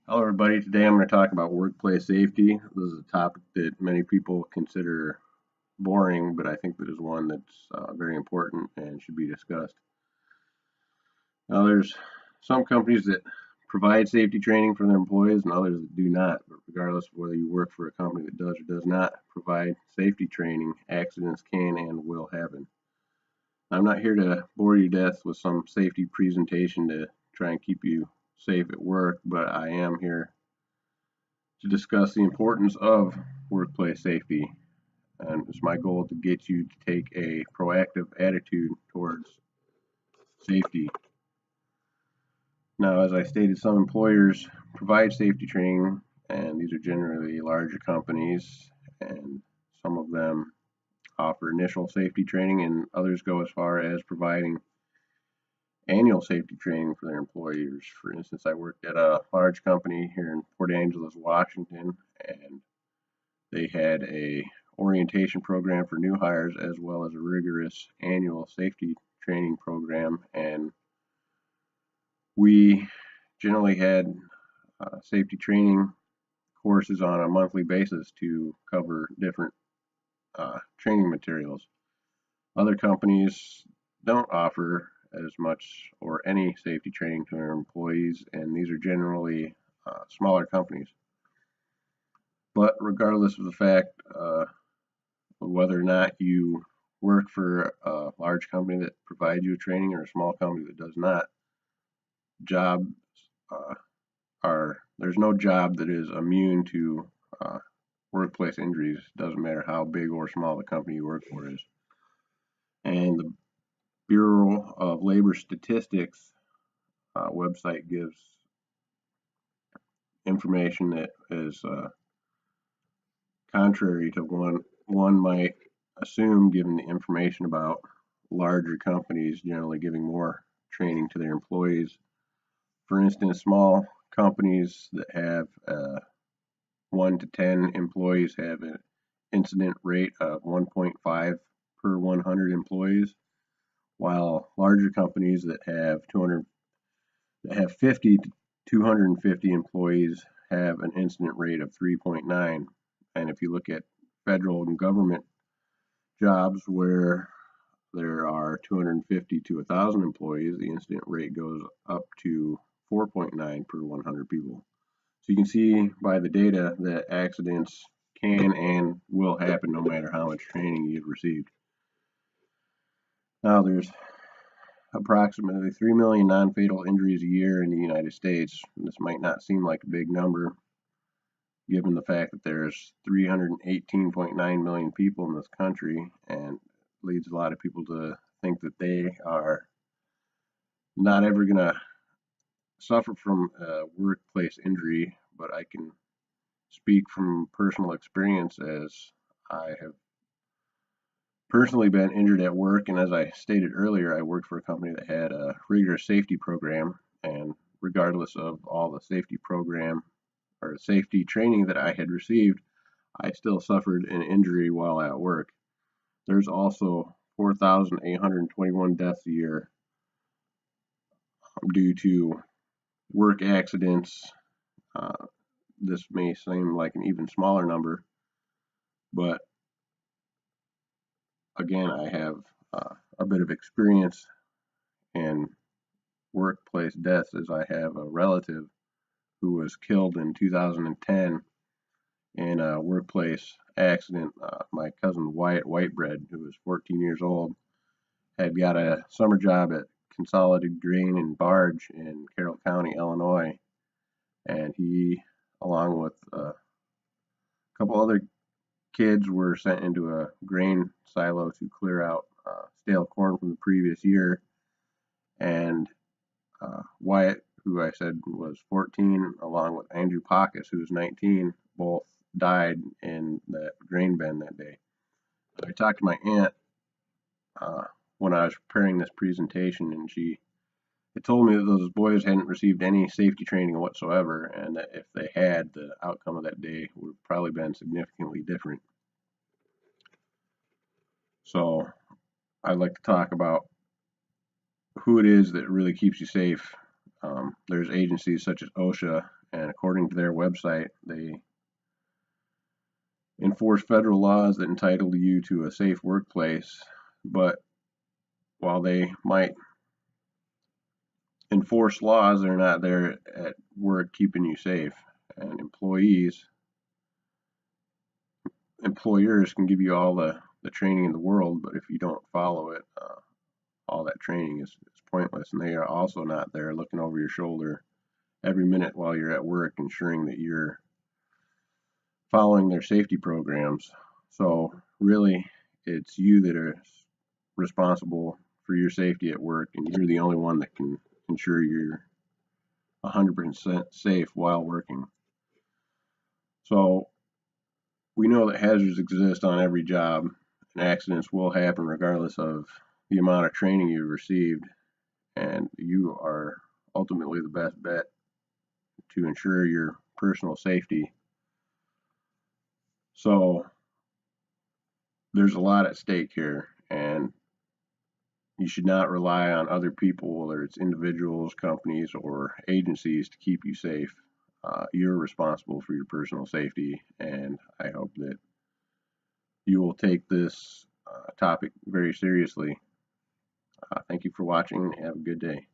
Hello, everybody. Today I'm going to talk about workplace safety. This is a topic that many people consider boring, but I think that is one that's very important and should be discussed. Now, there's some companies that provide safety training for their employees and others that do not. But regardless of whether you work for a company that does or does not provide safety training, accidents can and will happen. I'm not here to bore you to death with some safety presentation to try and keep you safe at work, but I am here to discuss the importance of workplace safety. And it's my goal to get you to take a proactive attitude towards safety. Now, as I stated, some employers provide safety training, and these are generally larger companies, and some of them offer initial safety training, and others go as far as providing annual safety training for their employees. For instance, I worked at a large company here in Port Angeles, Washington, and they had a orientation program for new hires as well as a rigorous annual safety training program, and we generally had safety training courses on a monthly basis to cover different training materials. Other companies don't offer as much or any safety training to their employees, and these are generally smaller companies. But regardless of the fact whether or not you work for a large company that provides you training or a small company that does not, jobs uh, there's no job that is immune to workplace injuries. Doesn't matter how big or small the company you work for is. And the Bureau of Labor Statistics website gives information that is contrary to one might assume, given the information about larger companies generally giving more training to their employees. For instance, small companies that have 1 to 10 employees have an incident rate of 1.5 per 100 employees, while larger companies that have 50 to 250 employees have an incident rate of 3.9. And if you look at federal and government jobs where there are 250 to 1,000 employees, the incident rate goes up to 4.9 per 100 people. So you can see by the data that accidents can and will happen no matter how much training you've received. Now, there's approximately 3 million non-fatal injuries a year in the United States. This might not seem like a big number given the fact that there's 318.9 million people in this country, and leads a lot of people to think that they are not ever going to suffer from a workplace injury. But I can speak from personal experience, as I have personally been injured at work, and as I stated earlier, I worked for a company that had a rigorous safety program, and regardless of all the safety program or safety training that I had received, I still suffered an injury while at work. There's also 4,821 deaths a year due to work accidents. Uh, this may seem like an even smaller number, but again, I have a bit of experience in workplace deaths, as I have a relative who was killed in 2010 in a workplace accident. My cousin Wyatt Whitebread, who was 14 years old, had got a summer job at Consolidated Grain and Barge in Carroll County, Illinois, and he, along with a couple other kids, were sent into a grain silo to clear out stale corn from the previous year. And Wyatt, who I said was 14, along with Andrew Pacus, who was 19, both died in that grain bin that day. I talked to my aunt uh, when I was preparing this presentation, and she told me that those boys hadn't received any safety training whatsoever, and that if they had, the outcome of that day would have probably been significantly different. So I'd like to talk about who it is that really keeps you safe. There's agencies such as OSHA and according to their website, they enforce federal laws that entitle you to a safe workplace. But while they might enforce laws, they're not there at work keeping you safe. And employers can give you all the training in the world, but if you don't follow it, all that training is pointless. And they are also not there looking over your shoulder every minute while you're at work, ensuring that you're following their safety programs. So really, it's you that are responsible for your safety at work, and you're the only one that can ensure you're 100% safe while working. So we know that hazards exist on every job, and accidents will happen regardless of the amount of training you've received, and you are ultimately the best bet to ensure your personal safety. So there's a lot at stake here, and you should not rely on other people, whether it's individuals, companies, or agencies, to keep you safe. You're responsible for your personal safety, and I hope that you will take this topic very seriously. Thank you for watching, and have a good day.